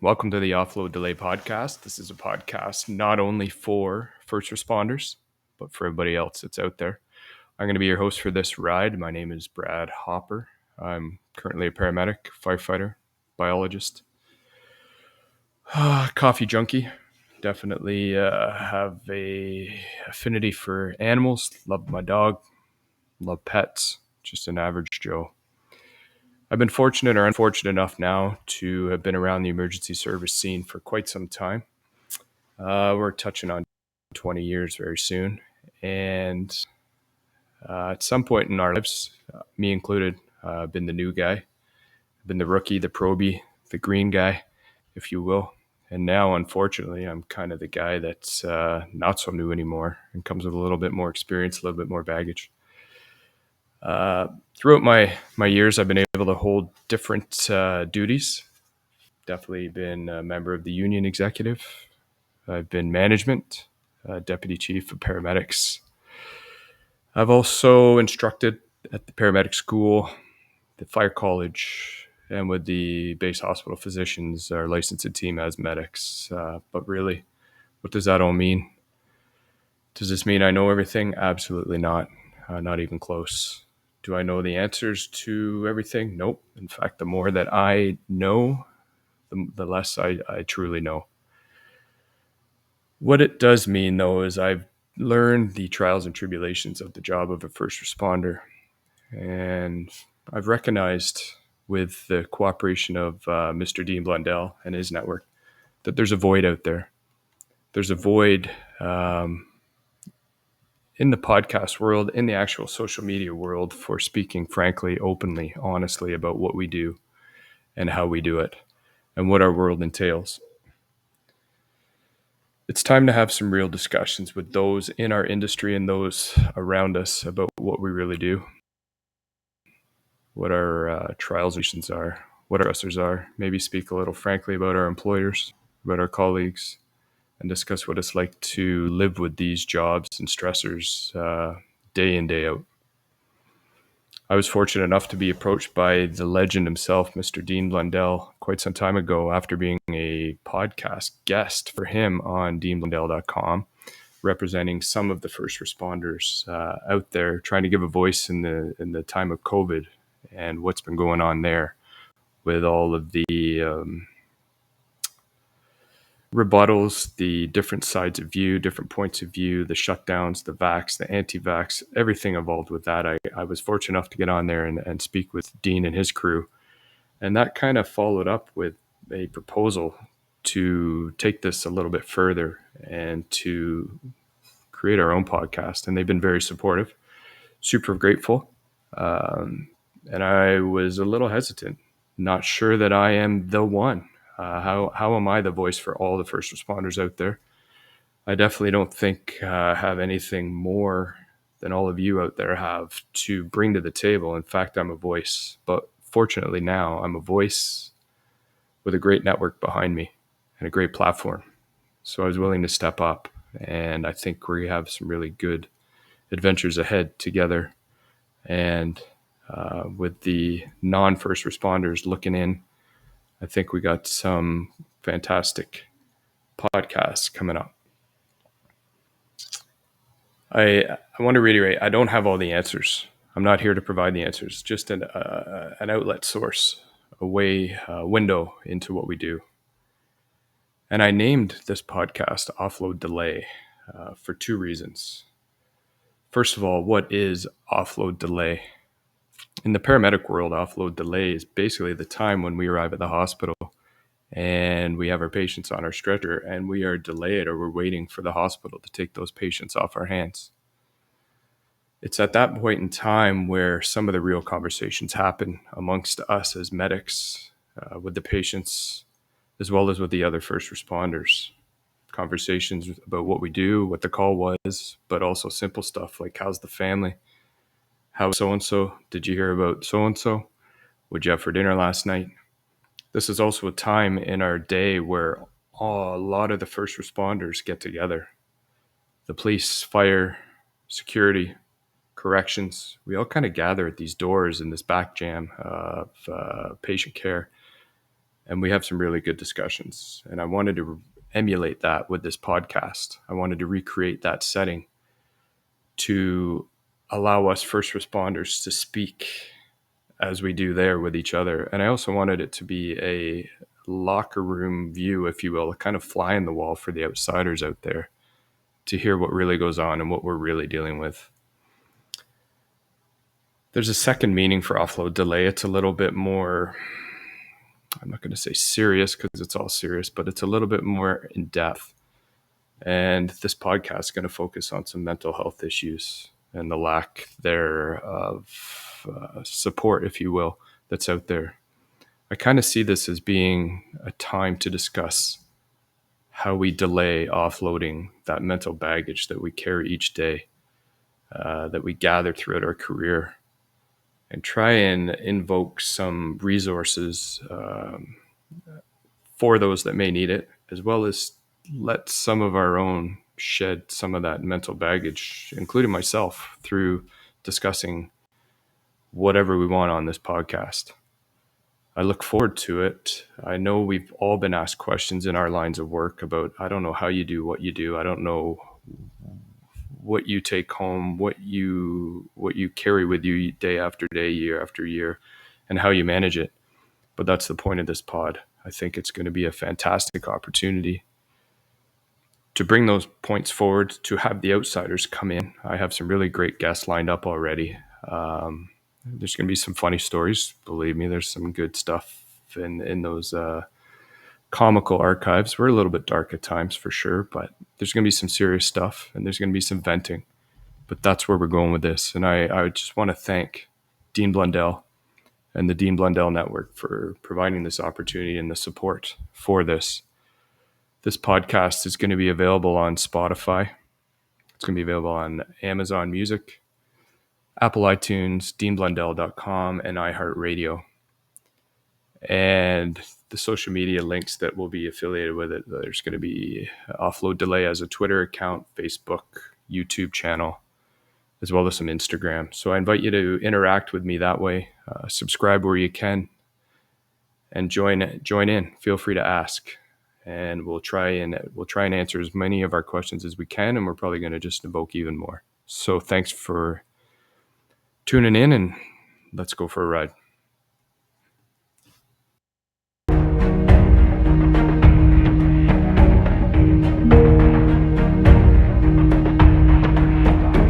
Welcome to the Offload Delay podcast. This is a podcast not only for first responders, but for everybody else that's out there. I'm going to be your host for this ride. My name is Brad Hopper. I'm currently a paramedic, firefighter, biologist, coffee junkie. Definitely have a affinity for animals. Love my dog. Love pets. Just an average Joe. I've been fortunate or unfortunate enough now to have been around the emergency service scene for quite some time. We're touching on 20 years very soon. And at some point in our lives, me included, I've been the new guy. I've been the rookie, the probie, the green guy, if you will. And now, unfortunately, I'm kind of the guy that's not so new anymore and comes with a little bit more experience, a little bit more baggage. Throughout my years, I've been able to hold different duties. Definitely been a member of the union executive. I've been management, deputy chief of paramedics. I've also instructed at the paramedic school, the fire college, and with the base hospital physicians, our licensed team as medics. But really, what does that all mean? Does this mean I know everything? Absolutely not. Not even close. Do I know the answers to everything? Nope. In fact, the more that I know, the less I truly know. What it does mean, though, is I've learned the trials and tribulations of the job of a first responder. And I've recognized with the cooperation of Mr. Dean Blundell and his network that there's a void out there. There's a void in the podcast world, in the actual social media world, for speaking frankly, openly, honestly about what we do and how we do it and what our world entails. It's time to have some real discussions with those in our industry and those around us about what we really do, what our trials and tribulations are, what our stressors are, maybe speak a little frankly about our employers, about our colleagues, and discuss what it's like to live with these jobs and stressors day in, day out. I was fortunate enough to be approached by the legend himself, Mr. Dean Blundell, quite some time ago after being a podcast guest for him on deanblundell.com, representing some of the first responders out there, trying to give a voice in the time of COVID and what's been going on there with all of the rebuttals, the different sides of view, different points of view, the shutdowns, the vax, the anti-vax, everything involved with that. I was fortunate enough to get on there and speak with Dean and his crew. And that kind of followed up with a proposal to take this a little bit further and to create our own podcast. And they've been very supportive, super grateful. And I was a little hesitant, not sure that I am the one. How am I the voice for all the first responders out there? I definitely don't think I have anything more than all of you out there have to bring to the table. In fact, I'm a voice, but fortunately now I'm a voice with a great network behind me and a great platform. So I was willing to step up, and I think we have some really good adventures ahead together. And with the non-first responders looking in, I think we got some fantastic podcasts coming up. I want to reiterate, I don't have all the answers. I'm not here to provide the answers, just an outlet source, a window into what we do. And I named this podcast Offload Delay for two reasons. First of all, what is offload delay? In the paramedic world, offload delay is basically the time when we arrive at the hospital and we have our patients on our stretcher and we are delayed or we're waiting for the hospital to take those patients off our hands. It's at that point in time where some of the real conversations happen amongst us as medics, with the patients, as well as with the other first responders. Conversations about what we do, what the call was, but also simple stuff like how's the family? How's so-and-so? Did you hear about so-and-so? What'd you have for dinner last night? This is also a time in our day where a lot of the first responders get together. The police, fire, security, corrections, we all kind of gather at these doors in this back jam of patient care. and we have some really good discussions. And I wanted to emulate that with this podcast. I wanted to recreate that setting to allow us first responders to speak as we do there with each other. And I also wanted it to be a locker room view, if you will, a kind of fly in the wall for the outsiders out there to hear what really goes on and what we're really dealing with. There's a second meaning for offload delay. It's a little bit more, I'm not going to say serious because it's all serious, but it's a little bit more in depth. And this podcast is going to focus on some mental health issues and the lack there of support, if you will, that's out there. I kind of see this as being a time to discuss how we delay offloading that mental baggage that we carry each day, that we gather throughout our career, and try and invoke some resources for those that may need it, as well as let some of our own shed some of that mental baggage, including myself, through discussing whatever we want on this podcast. I look forward to it. I know we've all been asked questions in our lines of work about, I don't know how you do what you do. I don't know what you take home, what you carry with you day after day, year after year, and how you manage it. But that's the point of this pod. I think it's going to be a fantastic opportunity to bring those points forward, to have the outsiders come in. I have some really great guests lined up already. There's going to be some funny stories. Believe me, there's some good stuff in those comical archives. We're a little bit dark at times for sure, but there's going to be some serious stuff and there's going to be some venting. But that's where we're going with this. And I just want to thank Dean Blundell and the Dean Blundell Network for providing this opportunity and the support for this. This podcast is going to be available on Spotify. It's going to be available on Amazon Music, Apple iTunes, deanblundell.com, and iHeartRadio. And the social media links that will be affiliated with it, there's going to be Offload Delay as a Twitter account, Facebook, YouTube channel, as well as some Instagram. So I invite you to interact with me that way. Subscribe where you can and join in. Feel free to ask. And we'll try and answer as many of our questions as we can, and we're probably going to just evoke even more. So thanks for tuning in, and let's go for a ride.